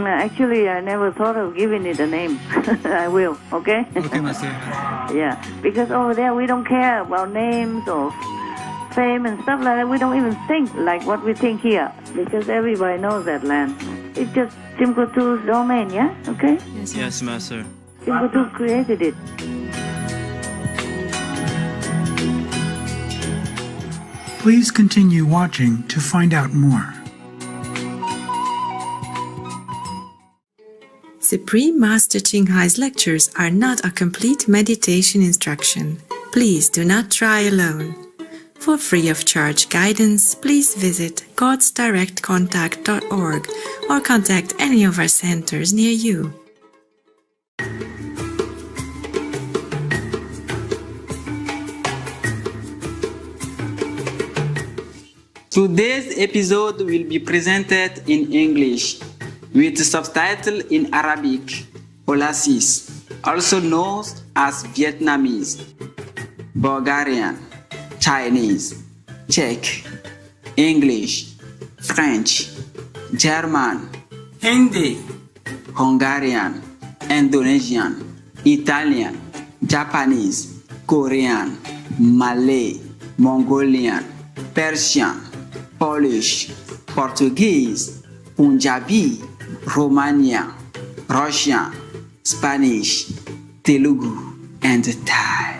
Actually, I never thought of giving it a name. I will, okay? Okay, Master. Yeah, because over there we don't care about names or fame and stuff like that. We don't even think like what we think here because everybody knows that land. It's just Timbuktu's domain, yeah? Okay? Yes, Master. Timbuktu created it. Please continue watching to find out more. Supreme Master Ching Hai's lectures are not a complete meditation instruction. Please do not try alone. For free of charge guidance, please visit godsdirectcontact.org or contact any of our centers near you. Today's episode will be presented in English with subtitles in Arabic, Olasis, also known as Vietnamese, Bulgarian, Chinese, Czech, English, French, German, Hindi, Hungarian, Indonesian, Italian, Japanese, Korean, Malay, Mongolian, Persian, Polish, Portuguese, Punjabi, Romanian, Russian, Spanish, Telugu, and Thai.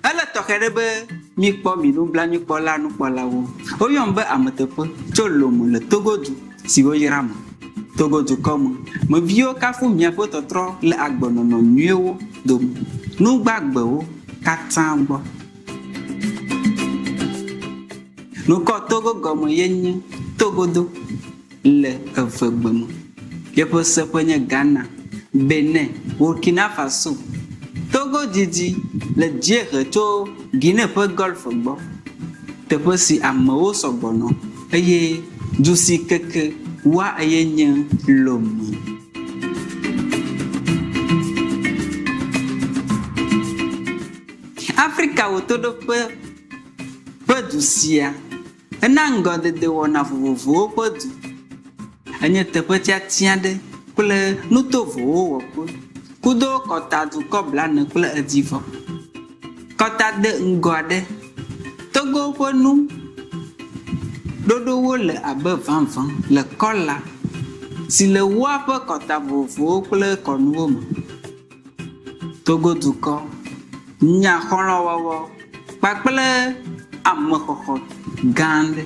Ala tokerebe mi kpo mi nu bla mi kpo la nu kpo la wo. O yon be ametepe tso lomo le Togodu si wo yram. Togodu kom. Me vio ka fu mia po totro le agbonono nyuewo dom. Nu gbagbewo katan gbo. Nu ko Togo gomo yenye Togodo le avegbemo. Ye po sepenye Ghana, Benin, Burkina Faso. Togo didi le diere to Guinée pe golf gbo. Te po si amewo sogbono. Eye dusi keke wa yenye lomo. Africa wo todo pe dusia. Enango de wona vovovo podu. Enye te pe tia de kule nuto vowo ko. Kudo kota du kobla ne kule edivo. Kota de ngode. Togo ponu. Dodo wo le abe vanvan le kola. Si le wa pe kota vovo kule konuwo mo. Togo du ko. Nya kholo wawo. Pakple amokho gande.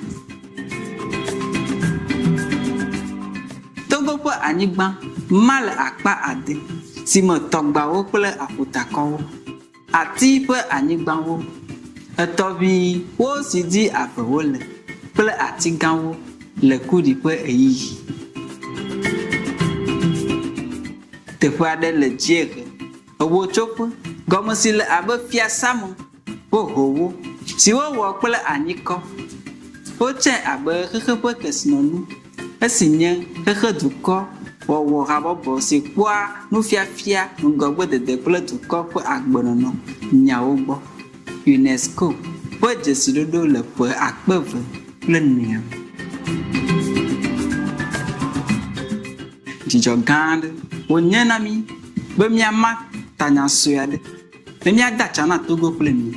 Togo po anyigba mal akpa ade. Si mo togba wo kple akutakọ wo. Ati pe anyigba wo. Etobi wo si di afewo le. Kple ati gan wo le kudi pe eyi. Teƒe aɖe le dziere. Ewo tsoƒe. Gɔme si le abe fiasame. Wohowo. Si wowɔ kple anyikɔ. Wotse abe xexe ƒe kesinɔnu. Esi nye xexe dukɔ wɔwɔ habɔbɔ si kpɔa nufiafia ŋgɔgbedede kple dukɔ ƒe agbenɔnɔ nyawo gbɔ. UNESCO ƒe dzesiɖoɖo le ƒe 2009. Dzidzɔ gã aɖe wonye na mi be miama tanya sue aɖe. Be miada tsa na Togo kple mi.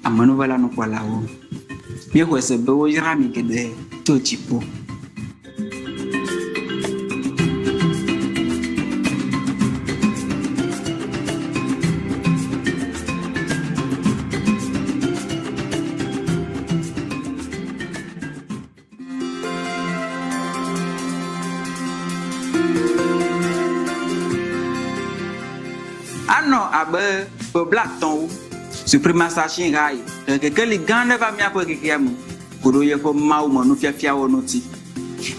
Amenuvela nukpɔlawo. Míexɔe se be woyra mi geɖe tso dziƒo. Ano abe beblatɔwo. Supreme Master Ching Hai, kekeli gane va miaƒe kekea me. Kudo yeƒe mawu me nufiafiawo ŋuti.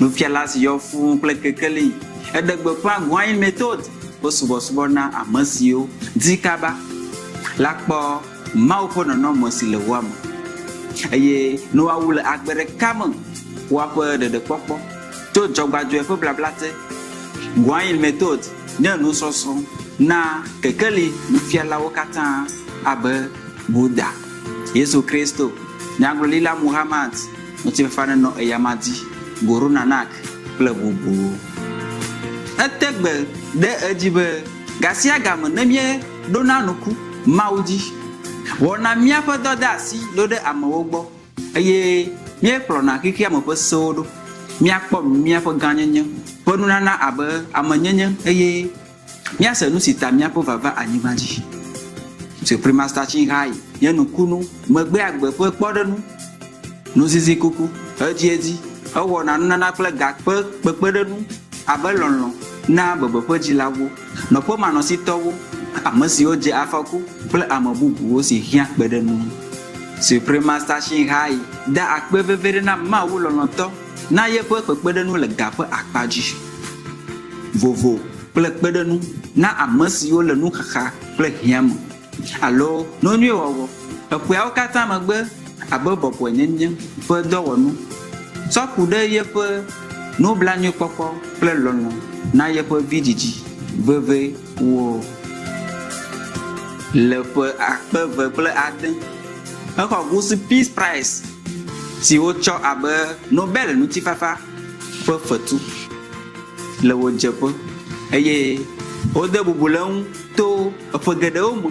Nufiala si yɔ fũu kple kekeli. Eɖe gbeƒã Gwine méthode wo subɔsubɔ na ame siwo di kaba la kpɔ mawu ƒe nɔnɔme si le woa me. Eye ne woawu le agbe ɖeka me woaƒe ɖeɖekpɔkpɔ tso dzɔgbadzɔe ƒe blabla te. Gwine méthode nye nusɔsrɔ̃ na kekeli nufialawo katã abe Buddha. Yesu Kristo Nyaglila Muhammad Notifana no Eyamadi Guru Nanak Plebubu Ategbe de Ejibe Gasia Gam Nemye Donanuku Maudi Wona Miapa Dodasi Lode Amawobo Aye Mie Plona Kiki Amoposodo Miapo Miapo Ganyan Ponunana Abe Amanyan Aye Mia Senusita Miapo Vava Animaji Supreme Master Chinghai Yanukunu Megbe Agbe Podenu Nuzizi Kuku Ejiedi Awona Nana Flag Podenu Abelon Na Boboji Lawo No Poma no Sitowo Amasi Oje Afaku Ple Amabubu Osi Hia Bedenu Supreme Master Chinghai Da Akbe Verena Mawulonto Na Yepo Podenu Le Gapo Akpaji Vovo Ple Podenu Na Amasi Olenu Kaka Ple Hiam Allo no new owo Epuao kata magbe abobo ponyenyen pe dowonu so kude ye pe no blanyo popo ple lono na ye pe vidiji veve wo le pe akpe ple aden ako gusi peace prize si wo cho abe nobel nu tifafa pe fetu le wo jepo eye o de bubulon to afogedeo mu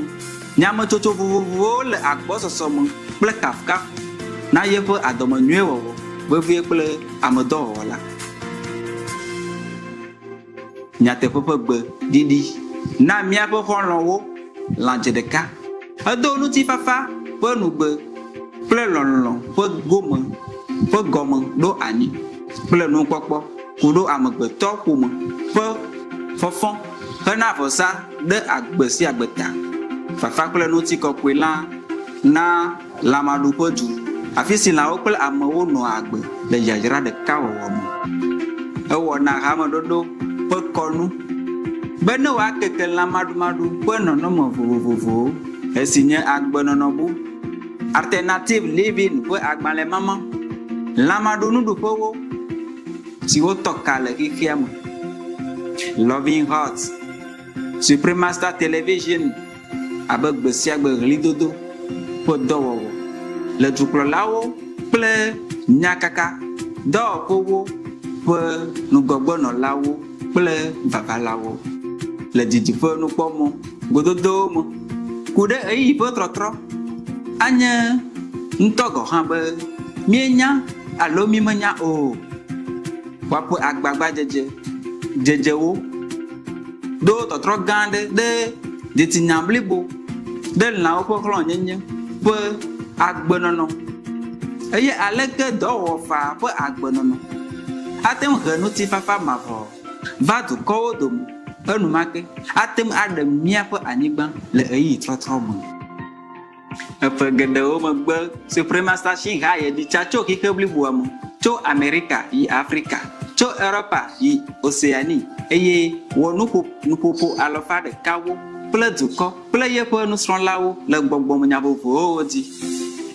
Nyama toto vovovo le agbo sosomo ple kafka na yepo adomo nyewo vevie ple amodo wala nyate popo gbe didi na mia po honlowo lanjedeka ado nu ti fafa po nu gbe ple lonlon po gomo do ani ple nu popo kudo amogbe to kumo po fofon kana fosa de agbe si agbeta Fafa kple nuti kokwe la na lamadu podu afisi la okple amewo no agbe le yayra de kawo mo ewo na hamadodo pe konu bene wa keke lamadu madu pe nono mo vovovo esinye agbe nono bu alternative living pe agbale mama lamadu nudu powo si wo tokale kikiam loving heart Supreme Master Television Abeg besiagbe lidodo po dowo le dukplolawo ple nyakaka do kowo po nugbogbo no lawo ple babalawo le didifo nu pomo gododo mo kude eyi po trotro anya ntogo han be mienya alo mi manya o wapo agbagba jejewo do trotro gande de tinyamblibo de la opo klon nyenye pe agbenono eye aleke do wo fa pe agbenono atem hanu ti fafa mavo va du ko do enu make atem ade mia pe anigba le eyi trotro mo epe gede o magbe Supreme Master Chinghai di chacho ki keblibo am cho America yi Africa cho Europa yi Oceanie eye wo nupopo alofa de kawo ple duko ple ye pe nu sron lawo le gbogbo mo nyavovo odi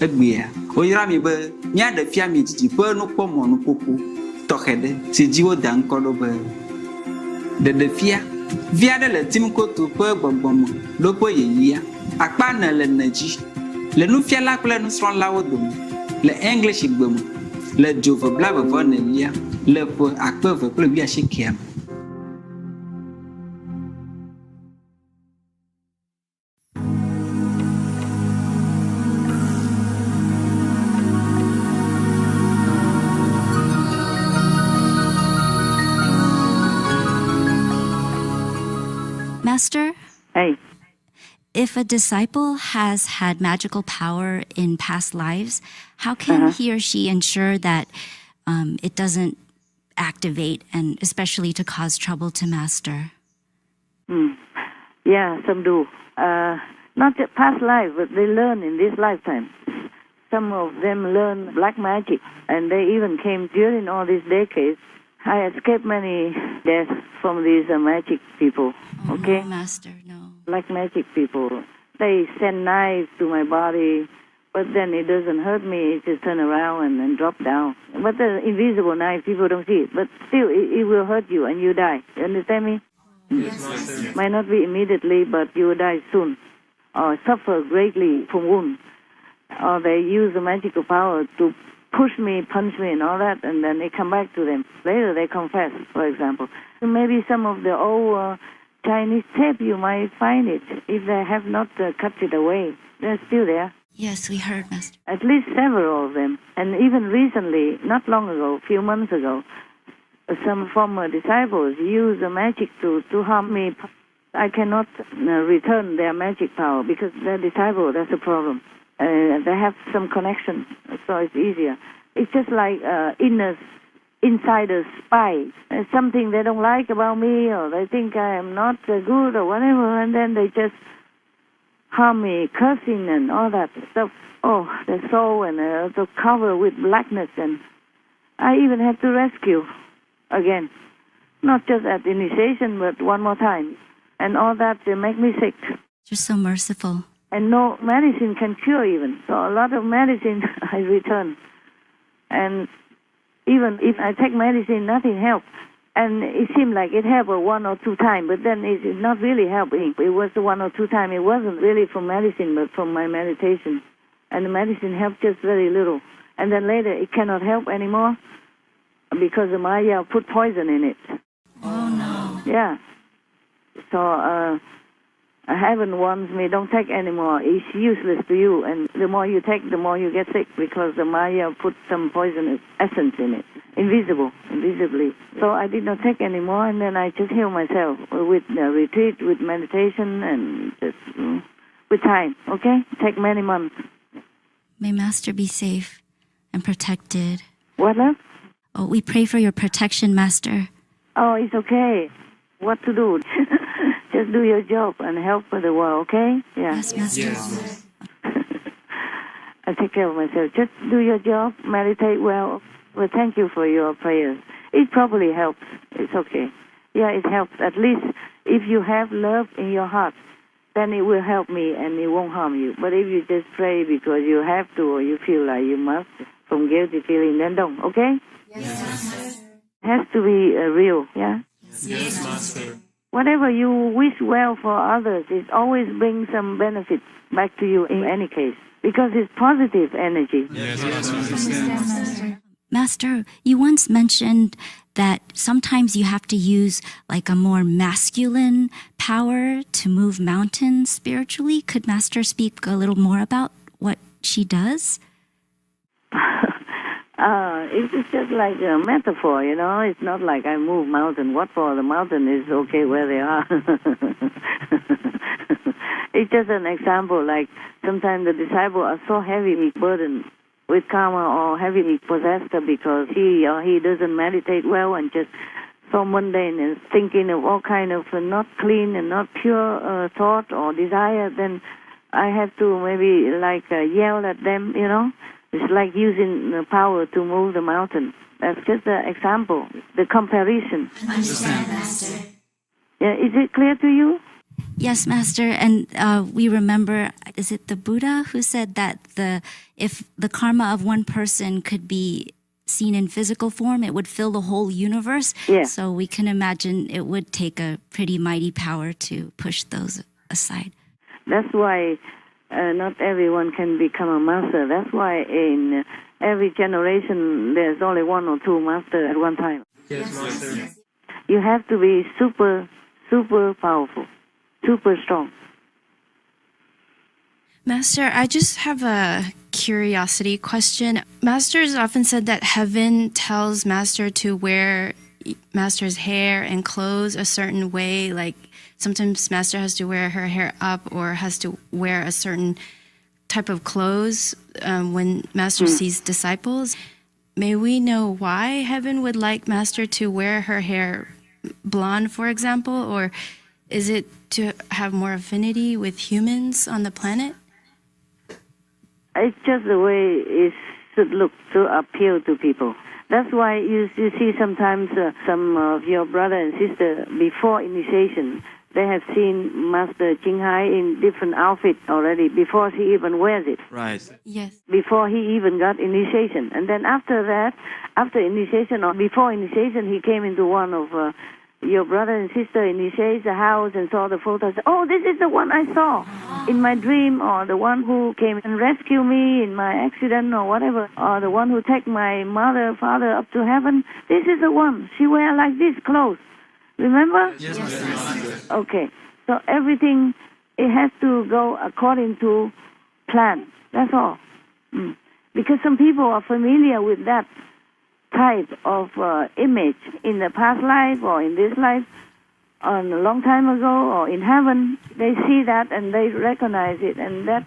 egbia o yira mi be nya de fia mi titi pe nu pomo nu popo tokede ti jiwo dan kodo be de fia via de le tim ko to pe gbogbo mo lo pe yeyia apa na le naji le nu fia la ple nu sron lawo dum le english gbemo le jova blaba vonelia le pe akpe ple bia shikiam Master? Hey. If a disciple has had magical power in past lives, how can he or she ensure that it doesn't activate and especially to cause trouble to Master? Yeah, some do. Not just past life, but they learn in this lifetime. Some of them learn black magic, and they even came during all these decades. I escaped many deaths from these magic people, okay? No, Master, no. Black magic people. They send knives to my body, but then it doesn't hurt me. It just turn around and then drop down. But the invisible knife, people don't see it. But still, it will hurt you and you die. You understand me? Yes. Might not be immediately, but you will die soon or suffer greatly from wound. or they use the magical power to push me, punch me, and all that, and then they come back to them. Later they confess, for example. Maybe some of the old Chinese tape, you might find it. If they have not cut it away, they're still there. Yes, we heard, Master. At least several of them. And even recently, not long ago, a few months ago, some former disciples used the magic to harm me. I cannot return their magic power because they're disciples. That's the problem. They have some connection, so it's easier. It's just like insider spy. Something they don't like about me, or they think I am not good or whatever, and then they just harm me, cursing and all that stuff. Oh, their soul and to cover with blackness, and I even have to rescue again. Not just at initiation, but one more time. And all that, they make me sick. You're so merciful. And no medicine can cure even. So a lot of medicine I return. And even if I take medicine, nothing helps. And it seemed like it helped 1 or 2 times, but then it's not really helping. It was 1 or 2 times. It wasn't really from medicine, but from my meditation. And the medicine helped just very little. And then later it cannot help anymore because the Maya put poison in it. Oh, no. Yeah. So heaven warns me, don't take anymore. It's useless to you. And the more you take, the more you get sick because the Maya put some poisonous essence in it. Invisibly. So I did not take anymore, and then I just heal myself with retreat, with meditation, and just with time, okay? Take many months. May Master be safe and protected. What, love? Oh, we pray for your protection, Master. Oh, it's okay. What to do? Just do your job and help the world, okay? Yeah. Yes, Master. Yes. I take care of myself. Just do your job, meditate well. Well, thank you for your prayers. It probably helps. It's okay. Yeah, it helps. At least if you have love in your heart, then it will help me and it won't harm you. But if you just pray because you have to or you feel like you must, from guilty feeling, then don't, okay? Yes, Master. It has to be real, yeah? Yes, Master. Whatever you wish well for others, it always brings some benefit back to you in any case because it's positive energy. Yes, Master. Master, you once mentioned that sometimes you have to use like a more masculine power to move mountains spiritually. Could Master speak a little more about what she does? It's just like a metaphor, you know. It's not like I move mountain. What for? The mountain is okay where they are. It's just an example. Like sometimes the disciples are so heavily burdened with karma or heavily possessed because he or he doesn't meditate well and just so mundane and thinking of all kind of not clean and not pure thought or desire, then I have to maybe like yell at them, you know. It's like using the power to move the mountain. That's just an example, the comparison. Understand, Master. Yeah, is it clear to you? Yes, Master. And we remember, is it the Buddha who said that if the karma of one person could be seen in physical form, it would fill the whole universe? Yeah. So we can imagine it would take a pretty mighty power to push those aside. That's why not everyone can become a master. That's why in every generation there's only 1 or 2 masters at one time. Yes, Master. You have to be super, super powerful, super strong. Master, I just have a curiosity question. Master has often said that heaven tells Master to wear Master's hair and clothes a certain way, like sometimes Master has to wear her hair up or has to wear a certain type of clothes when Master sees disciples. May we know why heaven would like Master to wear her hair blonde, for example, or is it to have more affinity with humans on the planet? It's just the way it should look to appeal to people. That's why you see sometimes some of your brother and sister before initiation, they have seen Master Jinghai in different outfits already before she even wears it. Right. Yes. Before he even got initiation. And then after that, after initiation or before initiation, he came into one of your brother and sister initiates a house and saw the photos. Oh, this is the one I saw in my dream, or the one who came and rescued me in my accident or whatever, or the one who took my mother, father up to heaven. This is the one. She wear like this clothes. Remember? Yes, Master. Okay. So everything, it has to go according to plan. That's all. Because some people are familiar with that type of image in the past life or in this life, a long time ago or in heaven. They see that and they recognize it, and that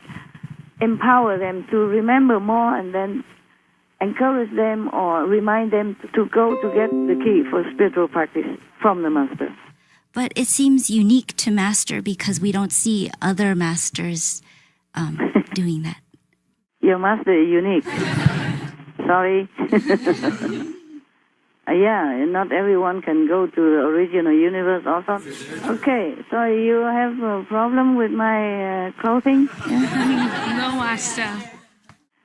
empower them to remember more, and then encourage them or remind them to go to get the key for spiritual practice from the Master. But it seems unique to Master because we don't see other masters doing that. Your Master is unique. Sorry. Yeah, not everyone can go to the original universe also. Okay, so you have a problem with my clothing? Yeah? No, Master.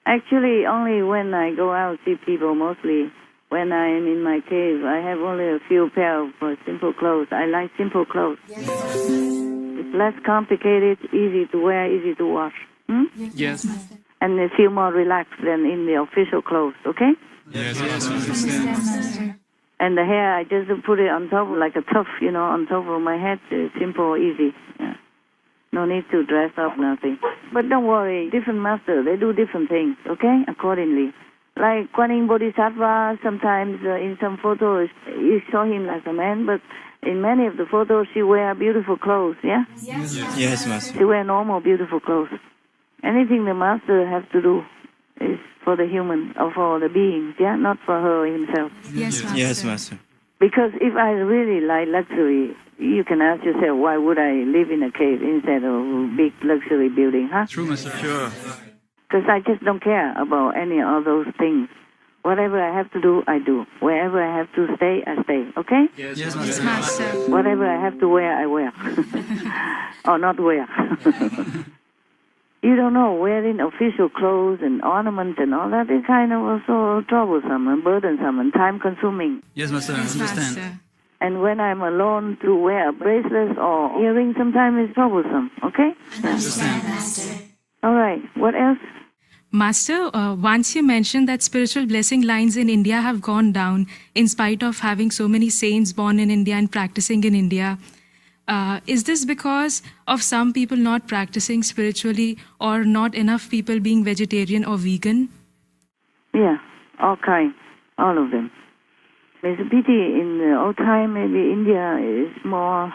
Actually, only when I go out see people, mostly when I am in my cave, I have only a few pair of simple clothes. I like simple clothes. It's less complicated, easy to wear, easy to wash. Yes. And they feel more relaxed than in the official clothes, okay? Yes, Master. And the hair, I just put it on top, like a tuft, on top of my head. Simple, easy. Yeah. No need to dress up, nothing. But don't worry, different masters, they do different things, okay? Accordingly. Like Kuan Yin Bodhisattva, sometimes in some photos, you saw him like a man, but in many of the photos, she wear beautiful clothes, yeah? Yes, Master. She wear normal, beautiful clothes. Anything the Master has to do is for the human or for the beings, yeah? Not for her himself. Yes, Master. Yes, Master. Because if I really like luxury, you can ask yourself, why would I live in a cave instead of a big luxury building, huh? True, Master. Sure. Because I just don't care about any of those things. Whatever I have to do, I do. Wherever I have to stay, I stay, okay? Yes, Master. Whatever I have to wear, I wear. Or not wear. You don't know, wearing official clothes and ornaments and all that is kind of also troublesome and burdensome and time-consuming. Yes, Master. Yes, Master. And when I'm alone, to wear bracelets or earrings sometimes is troublesome, okay? All right, what else? Master, once you mentioned that spiritual blessing lines in India have gone down in spite of having so many saints born in India and practicing in India. Is this because of some people not practicing spiritually or not enough people being vegetarian or vegan? Yeah, all kinds, all of them. It's a pity in the old time maybe India is more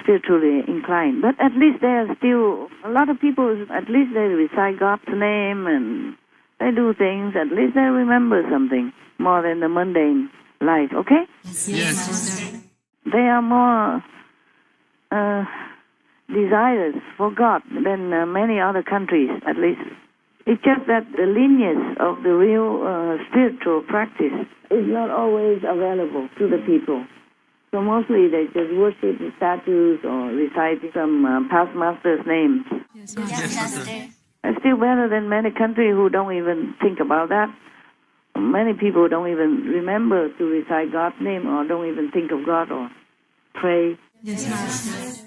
spiritually inclined. But at least there are still, a lot of people, at least they recite God's name and they do things, at least they remember something more than the mundane life, okay? Yes. They are more desirous for God than many other countries, at least. It's just that the lineage of the real spiritual practice is not always available to the people. So mostly they just worship the statues or recite some past master's names. Yes, Master. It's still better than many countries who don't even think about that. Many people don't even remember to recite God's name or don't even think of God or pray. Yes, Master.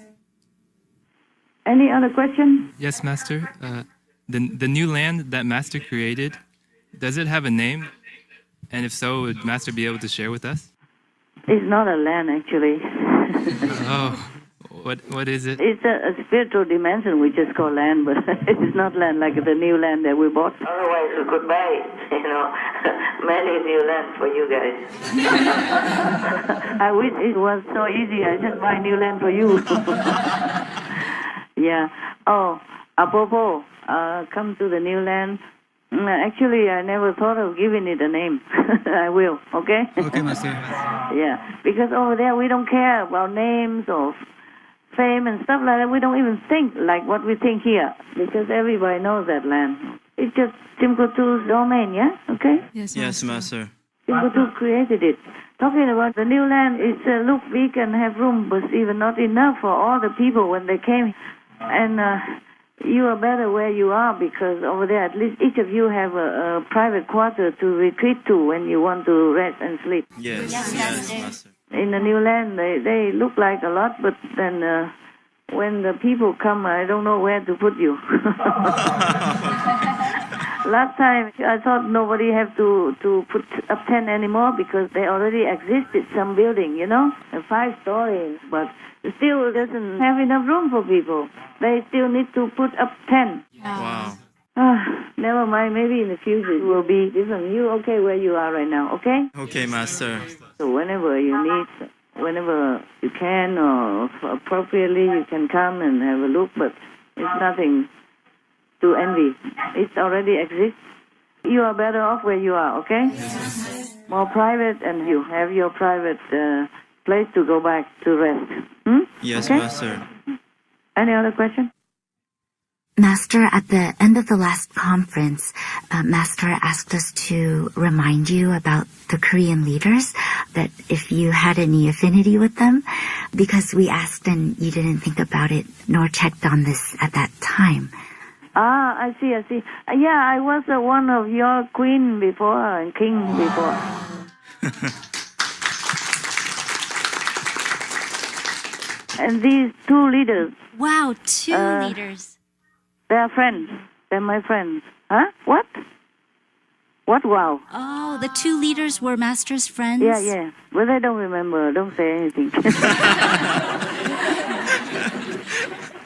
Any other question? Yes, Master. The new land that Master created, does it have a name? And if so, would Master be able to share with us? It's not a land, actually. Oh, what is it? It's a spiritual dimension we just call land, but it's not land like the new land that we bought. Otherwise, we could buy, many new land for you guys. I wish it was so easy. I just buy new land for you. Yeah. Oh, apropos, come to the new land. Actually, I never thought of giving it a name. I will, okay? Okay, Master. Yeah, because over there we don't care about names or fame and stuff like that. We don't even think like what we think here because everybody knows that land. It's just Timkotu's domain, yeah? Okay? Yes, Yes, Master. Timkotu created it. Talking about the new land, it's look big and have room, but even not enough for all the people when they came. And you are better where you are because over there at least each of you have a private quarter to retreat to when you want to rest and sleep. Yes, Master. In the new land, they look like a lot, but then when the people come, I don't know where to put you. Last time, I thought nobody have to put up tent anymore because they already existed, some building, a 5-story, but still doesn't have enough room for people. They still need to put up tent. Wow. Never mind, maybe in the future it will be different. You okay where you are right now, okay? Okay, Master. So whenever you need, whenever you can or appropriately, you can come and have a look, but it's nothing to envy. It already exists. You are better off where you are, okay? Yes. More private, and you have your private place to go back to rest. Yes, okay? Master. Any other question? Master, at the end of the last conference, Master asked us to remind you about the Korean leaders, that if you had any affinity with them, because we asked and you didn't think about it nor checked on this at that time. I see. Yeah, I was one of your queen before and king before. And these two leaders. Wow, two leaders. They are friends. They're my friends. Huh? What? What? Wow. Oh, the two leaders were Master's friends? Yeah. But I don't remember. Don't say anything.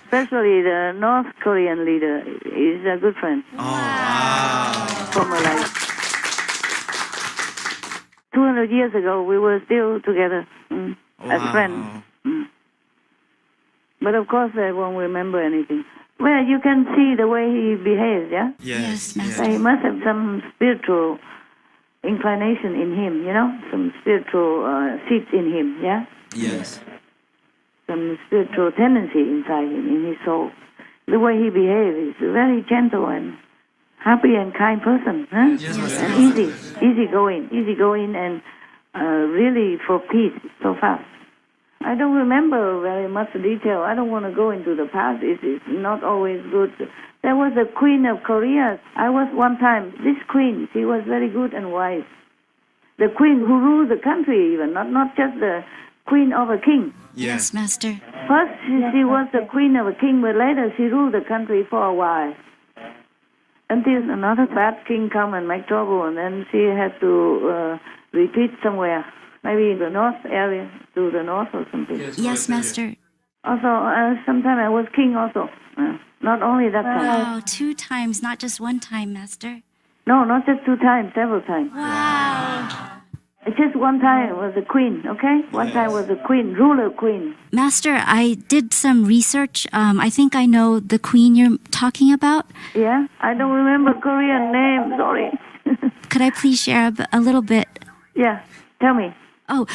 Especially the North Korean leader is a good friend. Oh, wow. From my life. 200 years ago, we were still together as friends. But of course, I won't remember anything. Well, you can see the way he behaves, yeah? Yes. So he must have some spiritual inclination in him, some spiritual seeds in him, yeah? Yes. Some spiritual tendency inside him, in his soul. The way he behaves is a very gentle and happy and kind person, huh? Yes. And easygoing and really for peace so fast. I don't remember very much detail. I don't want to go into the past. It's not always good. There was a queen of Korea. I was one time. This queen, she was very good and wise. The queen who ruled the country even, not just the queen of a king. Yes, Master. First, she was the queen of a king, but later she ruled the country for a while. Until another bad king come and make trouble, and then she had to retreat somewhere. Maybe in the north area, to the north or something. Yes, Master. Also, sometime I was king also. Not only that time. Wow, 2 times, not just 1 time, Master. No, not just 2 times, several times. Wow. Just one time was a queen, okay? One time was a queen, ruler queen. Master, I did some research. I think I know the queen you're talking about. Yeah? I don't remember Korean name, sorry. Could I please share a little bit? Yeah, tell me. Oh,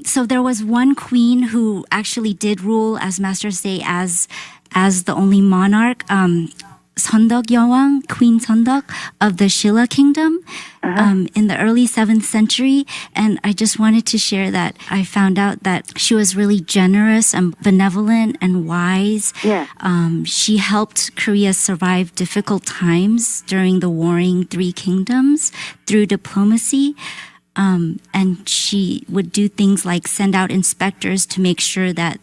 so there was one queen who actually did rule, as Master say, as the only monarch, Seondeok Yewang, Queen Seondeok of the Shilla Kingdom, in the early 7th century. And I just wanted to share that I found out that she was really generous and benevolent and wise. Yeah. She helped Korea survive difficult times during the warring 3 kingdoms through diplomacy. And she would do things like send out inspectors to make sure that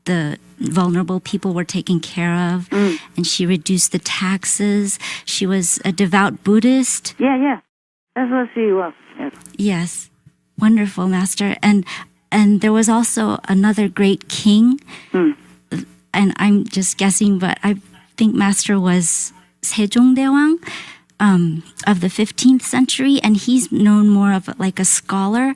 the vulnerable people were taken care of. And she reduced the taxes. She was a devout Buddhist. Yeah. That's what she was. Yes. Wonderful, Master. And there was also another great king. And I'm just guessing, but I think Master was Sejongdaewang. Of the 15th century, and he's known more of like a scholar.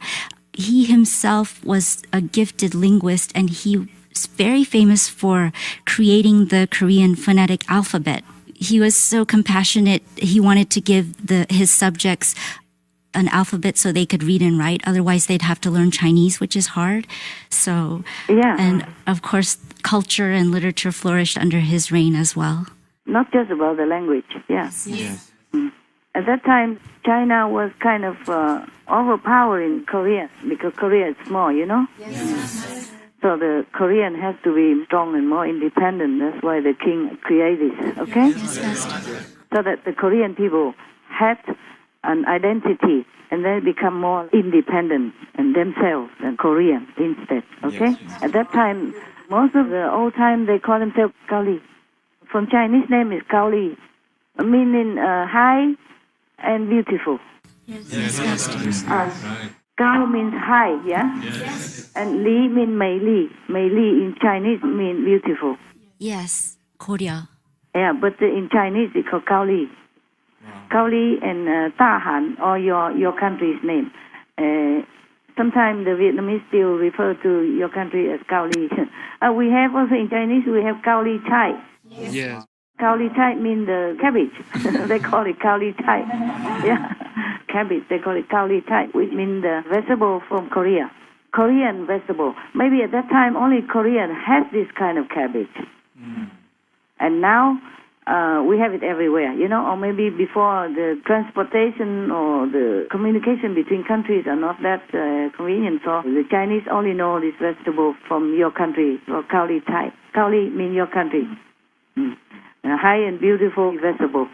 He himself was a gifted linguist, and he was very famous for creating the Korean phonetic alphabet. He was so compassionate. He wanted to give his subjects an alphabet so they could read and write. Otherwise, they'd have to learn Chinese, which is hard. So, yeah. And of course, culture and literature flourished under his reign as well. Not just about the language, yeah. Yes. At that time, China was kind of overpowering Korea because Korea is small, Yes. So the Korean has to be strong and more independent. That's why the king created this, okay? Yes, Master. So that the Korean people had an identity and they become more independent and themselves and Korean instead. Okay? Yes. At that time, most of the old time they call themselves Kaoli. From Chinese name is Kaoli, meaning high and beautiful. Yes, Master. Gao means high, yeah? Yes. And Li means Mei Li. Mei Li in Chinese means beautiful. Yes, Korea. Yeah, but in Chinese it's called Gao Li. Gao Li and Ta Han, or your country's name. Sometimes the Vietnamese still refer to your country as Gao Li. We have also in Chinese, we have Gao Li Chai. Yes. Gao Li Chai means the cabbage. They call it Gao Li Chai. Yeah, cabbage. They call it Gao Li Chai, which means the vegetable from Korea. Korean vegetable. Maybe at that time only Korean has this kind of cabbage. And now we have it everywhere, or maybe before the transportation or the communication between countries are not that convenient. So the Chinese only know this vegetable from your country, or Gao Li Chai. Gao Li means your country. A high and beautiful vegetable.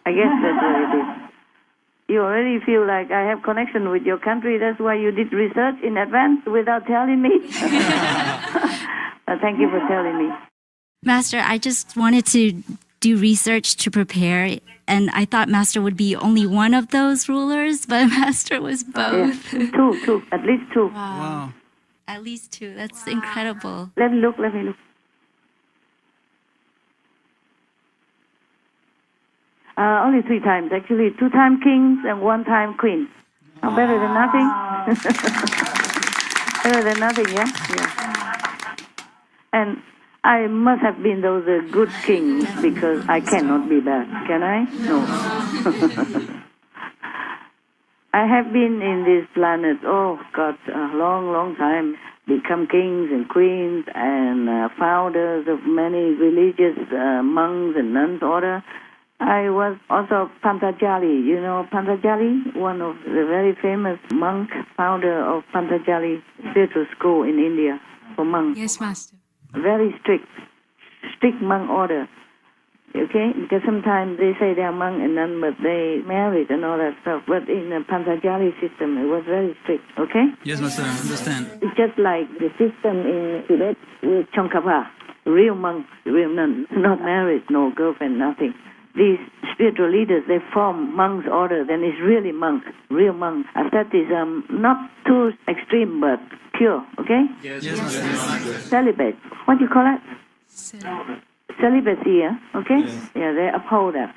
I guess that's what it is. You already feel like I have connection with your country. That's why you did research in advance without telling me. Thank you for telling me. Master, I just wanted to do research to prepare, and I thought Master would be only one of those rulers, but Master was both. Yeah. Two, at least two. Wow. At least two. That's incredible. Let me look. Only 3 times, actually. 2 times kings and 1 time queen. Oh, better than nothing. Better than nothing, yeah? And I must have been those good kings because I cannot be bad. Can I? No. I have been in this planet, oh God, a long, long time. Become kings and queens and founders of many religious monks and nuns order. I was also Pantajali. You know Pantajali? One of the very famous monk, founder of Pantajali spiritual school in India for monks. Yes, Master. Very strict monk order. Okay? Because sometimes they say they are monk and nun, but they married and all that stuff. But in the Pantajali system, it was very strict. Okay? Yes, Master, I understand. It's just like the system in Tibet with Tsongkhapa. Real monk, real nun, not married, no girlfriend, nothing. These spiritual leaders, they form monks' order, then it's really monk, real monk. Asceticism, not too extreme, but pure, okay? Yes, Master. Celibate. What do you call it? Celibacy, yeah? Okay? Yes. Yeah, they uphold that.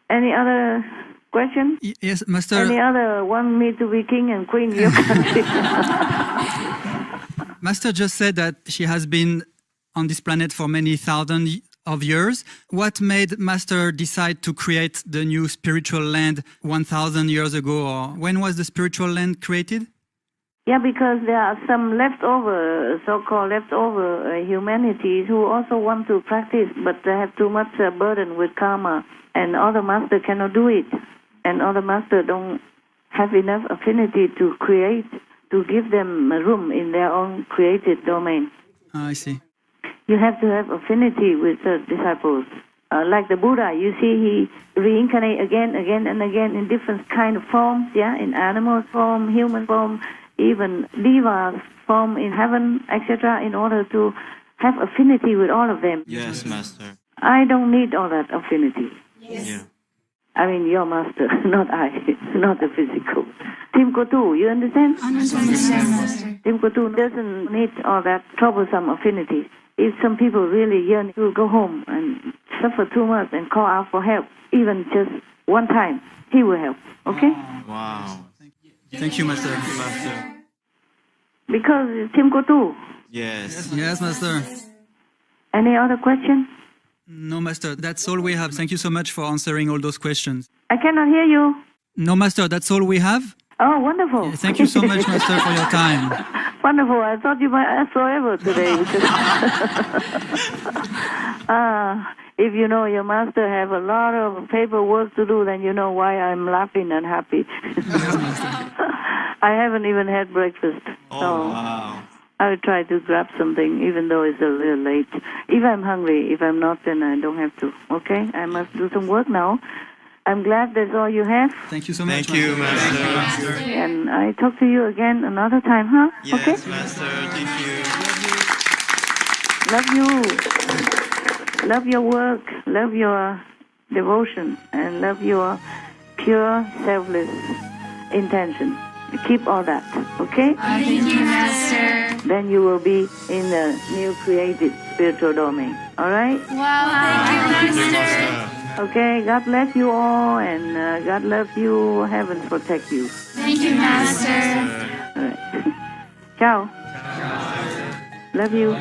Any other question? Yes, Master. Any other want me to be king and queen in your country? Master just said that she has been on this planet for many thousands of years. What made Master decide to create the new spiritual land 1,000 years ago? Or when was the spiritual land created? Yeah, because there are some leftover, so-called leftover humanities who also want to practice, but they have too much burden with karma, and other master cannot do it, and other master don't have enough affinity to create, to give them a room in their own created domain. I see. You have to have affinity with the disciples. Like the Buddha, you see he reincarnate again and again in different kind of forms, yeah, in animal form, human form, even diva form in heaven, etc., in order to have affinity with all of them. Yes, Master. I don't need all that affinity. Yes. Yeah. I mean, your master, not I, not the physical. Tim Kotu, you understand? Understand, Master. Tim Kotu doesn't need all that troublesome affinity. If some people really yearn to go home and suffer too much and call out for help, even just one time, he will help. Okay? Wow. Thank you, Master. Master. Because it's Tim Kotu. Yes. Yes, Master. Any other question? No, Master. That's all we have. Thank you so much for answering all those questions. I cannot hear you. No, Master. That's all we have. Oh, wonderful. Thank you so much, Master, for your time. Wonderful. I thought you might ask forever today. Because if you know your master have a lot of paperwork to do, then you know why I'm laughing and happy. I haven't even had breakfast. Oh, so wow. I will try to grab something, even though it's a little late. If I'm hungry, if I'm not, then I don't have to. Okay? I must do some work now. I'm glad that's all you have. Thank you so much. Thank you, Master. And I talk to you again another time, huh? Yes, okay? Master. Thank you. Love you. Love your work. Love your devotion. And love your pure, selfless intention. Keep all that, okay? Thank you, Master. Then you will be in the new created spiritual domain. All right? Wow, thank you, Master. Okay, God bless you all, and God love you. Heaven protect you. Thank you, Master. All right. Ciao. Love you.